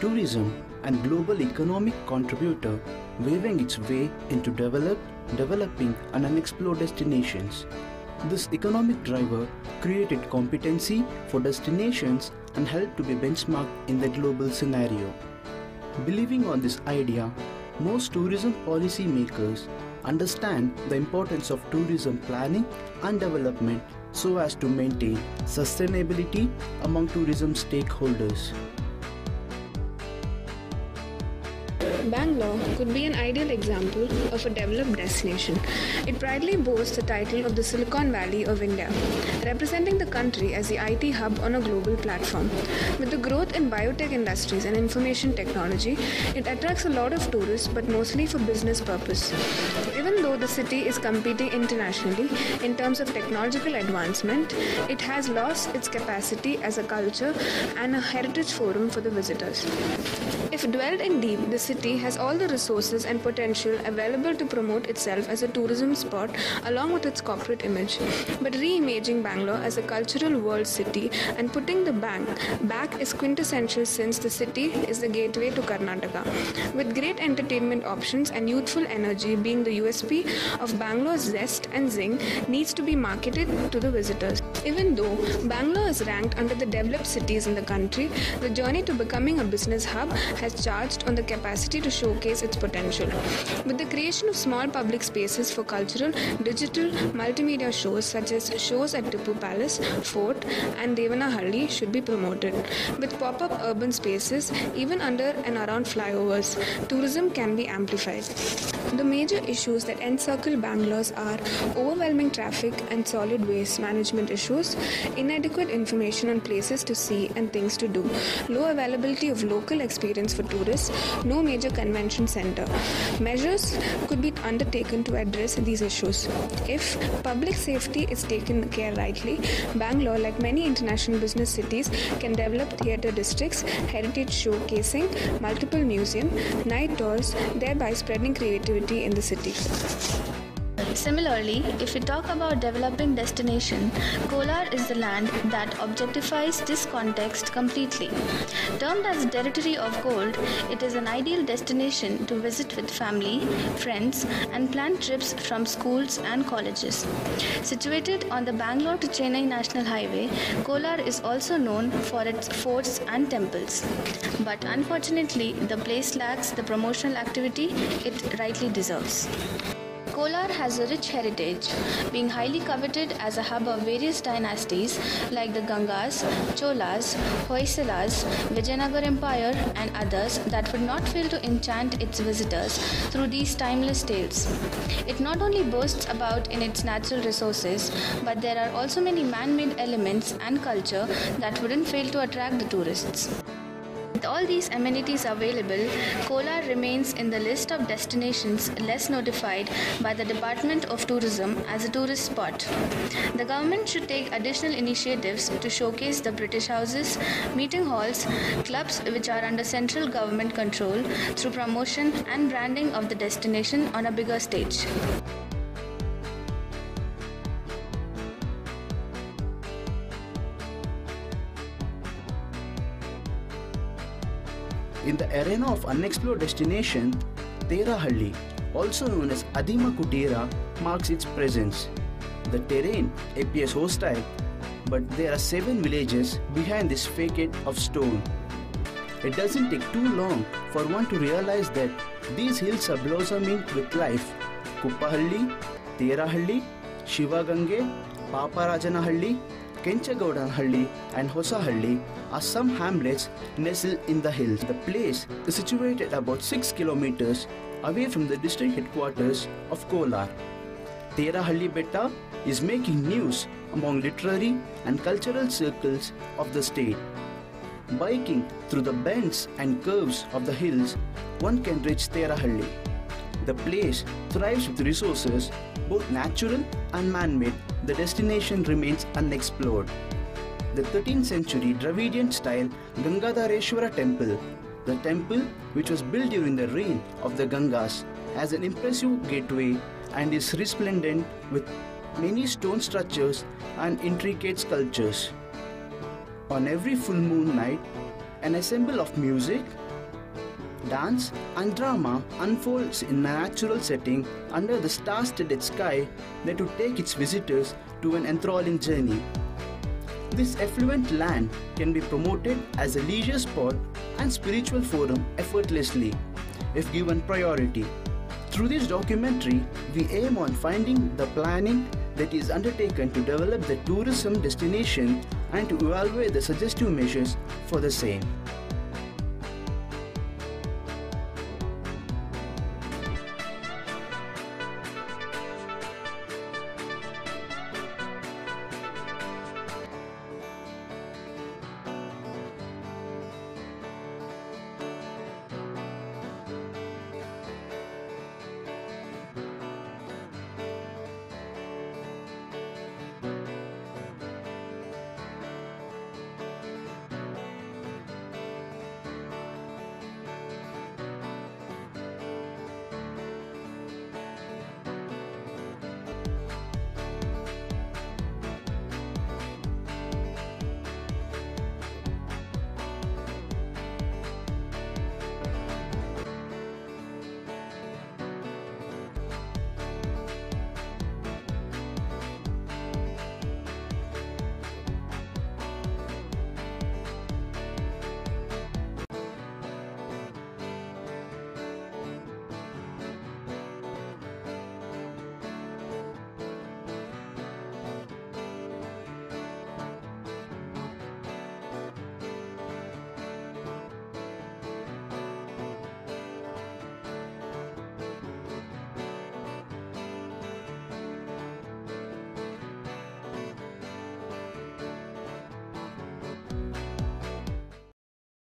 tourism and global economic contributor, weaving its way into developing and unexplored destinations. This economic driver created competency for destinations and helped to be benchmarked in the global scenario. Believing on this idea, most tourism policy makers understand the importance of tourism planning and development so as to maintain sustainability among tourism stakeholders. Bangalore could be an ideal example of a developed destination. It proudly boasts the title of the Silicon Valley of India, representing the country as the IT hub on a global platform. With the growth in biotech industries and information technology, it attracts a lot of tourists, but mostly for business purpose. Even though the city is competing internationally in terms of technological advancement, it has lost its capacity as a culture and a heritage forum for the visitors. If dwelled in deep, the city has all the resources and potential available to promote itself as a tourism spot along with its corporate image. But re-imaging Bangalore as a cultural world city and putting the bank back is quintessential since the city is the gateway to Karnataka. With great entertainment options and youthful energy being the USP of Bangalore's zest and zing needs to be marketed to the visitors. Even though Bangalore is ranked under the developed cities in the country, the journey to becoming a business hub has charged on the capacity to showcase its potential. With the creation of small public spaces for cultural, digital, multimedia shows such as shows at Tipu Palace, Fort and Devanahalli should be promoted. With pop-up urban spaces, even under and around flyovers, tourism can be amplified. The major issues that encircle Bangalore are overwhelming traffic and solid waste management issues, inadequate information on places to see and things to do, low availability of local experience for tourists, no major convention center. Measures could be undertaken to address these issues. If public safety is taken care rightly, Bangalore, like many international business cities, can develop theatre districts, heritage showcasing, multiple museums, night tours, thereby spreading creativity in the city. Similarly, if we talk about developing destination, Kolar is the land that objectifies this context completely. Termed as territory of gold, it is an ideal destination to visit with family, friends, and plan trips from schools and colleges. Situated on the Bangalore to Chennai National Highway, Kolar is also known for its forts and temples. But unfortunately, the place lacks the promotional activity it rightly deserves. Kolar has a rich heritage, being highly coveted as a hub of various dynasties like the Gangas, Cholas, Hoysalas, Vijayanagar Empire and others that would not fail to enchant its visitors through these timeless tales. It not only boasts about in its natural resources, but there are also many man-made elements and culture that wouldn't fail to attract the tourists. With all these amenities available, Kolar remains in the list of destinations less notified by the Department of Tourism as a tourist spot. The government should take additional initiatives to showcase the British houses, meeting halls, clubs which are under central government control through promotion and branding of the destination on a bigger stage. In the arena of unexplored destination, Terahalli, also known as Adima Kutera, marks its presence. The terrain appears hostile, but there are 7 villages behind this facade of stone. It doesn't take too long for one to realize that these hills are blossoming with life. Kuppahalli, Terahalli, Shivagange, Paparajanhalli, Kenchagowdanahalli and Hosahalli are some hamlets nestled in the hills. The place is situated about 6 kilometers away from the district headquarters of Kolar. Terahalli Betta is making news among literary and cultural circles of the state. Biking through the bends and curves of the hills, one can reach Terahalli. The place thrives with resources, both natural and man-made. The destination remains unexplored. The 13th century Dravidian style Gangadhareshwara temple, the temple which was built during the reign of the Gangas, has an impressive gateway and is resplendent with many stone structures and intricate sculptures. On every full moon night, an ensemble of music, Dance and drama unfolds in a natural setting under the star-studded sky that would take its visitors to an enthralling journey. This affluent land can be promoted as a leisure spot and spiritual forum effortlessly if given priority. Through this documentary, we aim on finding the planning that is undertaken to develop the tourism destination and to evaluate the suggestive measures for the same.